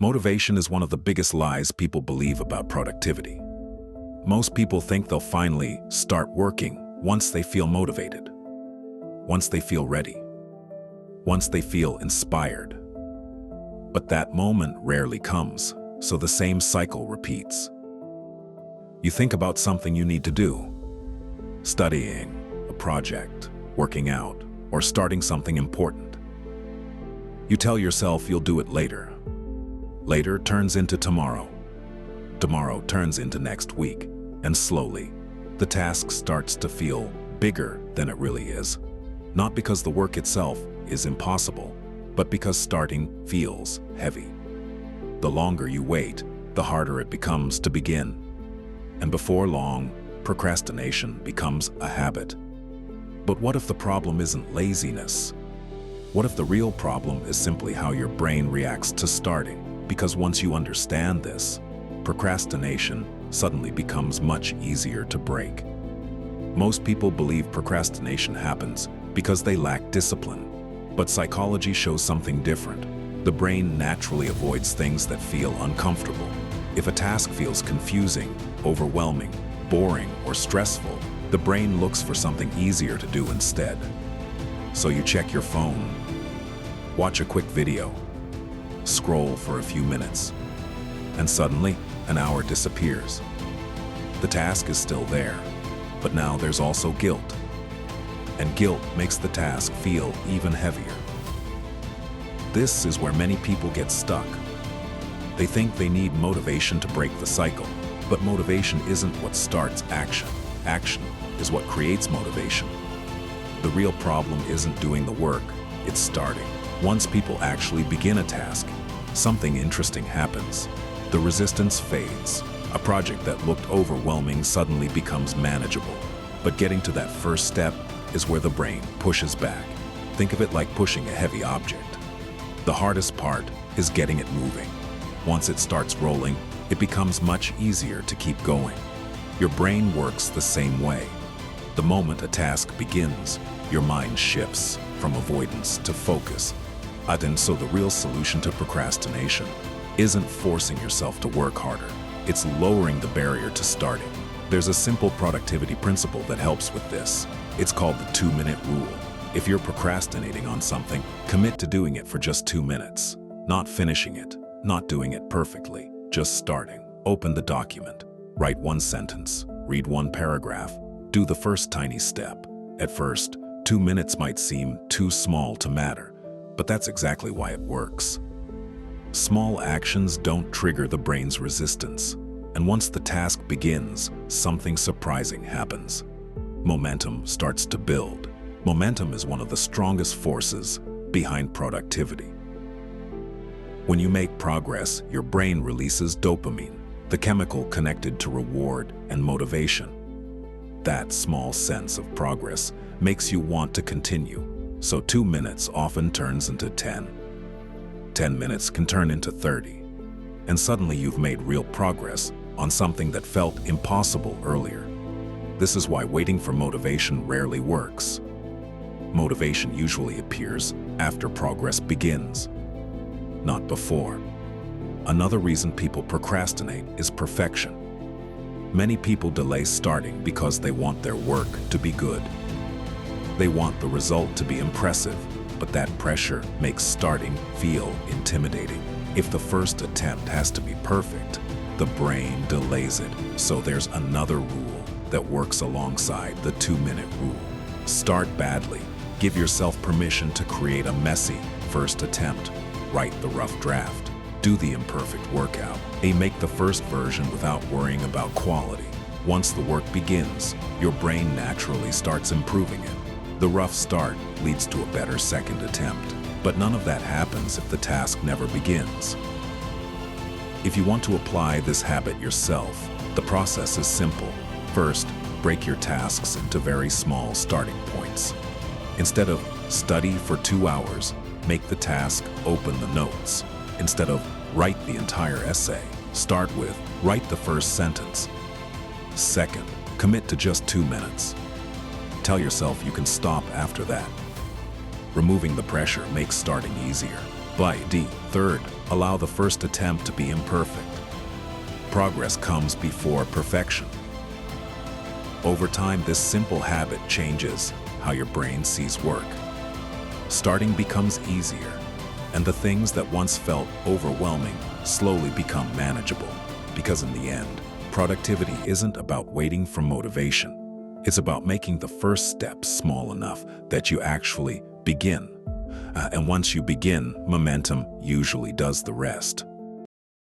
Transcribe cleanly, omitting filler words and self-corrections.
Motivation is one of the biggest lies people believe about productivity. Most people think they'll finally start working once they feel motivated, once they feel ready, once they feel inspired. But that moment rarely comes, so the same cycle repeats. You think about something you need to do, studying, a project, working out, or starting something important. You tell yourself you'll do it later. Later turns into tomorrow. Tomorrow turns into next week, and slowly, the task starts to feel bigger than it really is. Not because the work itself is impossible, but because starting feels heavy. The longer you wait, the harder it becomes to begin. And before long, procrastination becomes a habit. But what if the problem isn't laziness? What if the real problem is simply how your brain reacts to starting? Because once you understand this, procrastination suddenly becomes much easier to break. Most people believe procrastination happens because they lack discipline, but psychology shows something different. The brain naturally avoids things that feel uncomfortable. If a task feels confusing, overwhelming, boring, or stressful, the brain looks for something easier to do instead. So you check your phone, watch a quick video, scroll for a few minutes, and suddenly an hour disappears. The task is still there, but now there's also guilt. And guilt makes the task feel even heavier. This is where many people get stuck. They think they need motivation to break the cycle, but motivation isn't what starts action. Action is what creates motivation. The real problem isn't doing the work, it's starting. Once people actually begin a task, something interesting happens. The resistance fades. A project that looked overwhelming suddenly becomes manageable. But getting to that first step is where the brain pushes back. Think of it like pushing a heavy object. The hardest part is getting it moving. Once it starts rolling, it becomes much easier to keep going. Your brain works the same way. The moment a task begins, your mind shifts from avoidance to focus. And so the real solution to procrastination isn't forcing yourself to work harder. It's lowering the barrier to starting. There's a simple productivity principle that helps with this. It's called the 2-minute rule. If you're procrastinating on something, commit to doing it for just 2 minutes. Not finishing it, not doing it perfectly, just starting. Open the document, write one sentence, read one paragraph, do the first tiny step. At first, 2 minutes might seem too small to matter, but that's exactly why it works. Small actions don't trigger the brain's resistance, and once the task begins, something surprising happens. Momentum starts to build. Momentum is one of the strongest forces behind productivity. When you make progress, your brain releases dopamine, the chemical connected to reward and motivation. That small sense of progress makes you want to continue. So 2 minutes often turns into 10. 10 minutes can turn into 30. And suddenly you've made real progress on something that felt impossible earlier. This is why waiting for motivation rarely works. Motivation usually appears after progress begins, not before. Another reason people procrastinate is perfection. Many people delay starting because they want their work to be good. They want the result to be impressive, but that pressure makes starting feel intimidating. If the first attempt has to be perfect, the brain delays it. So there's another rule that works alongside the 2-minute rule. Start badly. Give yourself permission to create a messy first attempt. Write the rough draft. Do the imperfect workout. Make the first version without worrying about quality. Once the work begins, your brain naturally starts improving it. The rough start leads to a better second attempt, but none of that happens if the task never begins. If you want to apply this habit yourself, the process is simple. First, break your tasks into very small starting points. Instead of study for 2 hours, make the task open the notes. Instead of write the entire essay, start with write the first sentence. Second, commit to just 2 minutes. Tell yourself you can stop after that. Removing the pressure makes starting easier. Third, Allow the first attempt to be imperfect. Progress comes before perfection. Over time, this simple habit changes how your brain sees work. Starting becomes easier, and the things that once felt overwhelming slowly become manageable. Because in the end, productivity isn't about waiting for motivation. It's about making the first step small enough that you actually begin. And once you begin, momentum usually does the rest.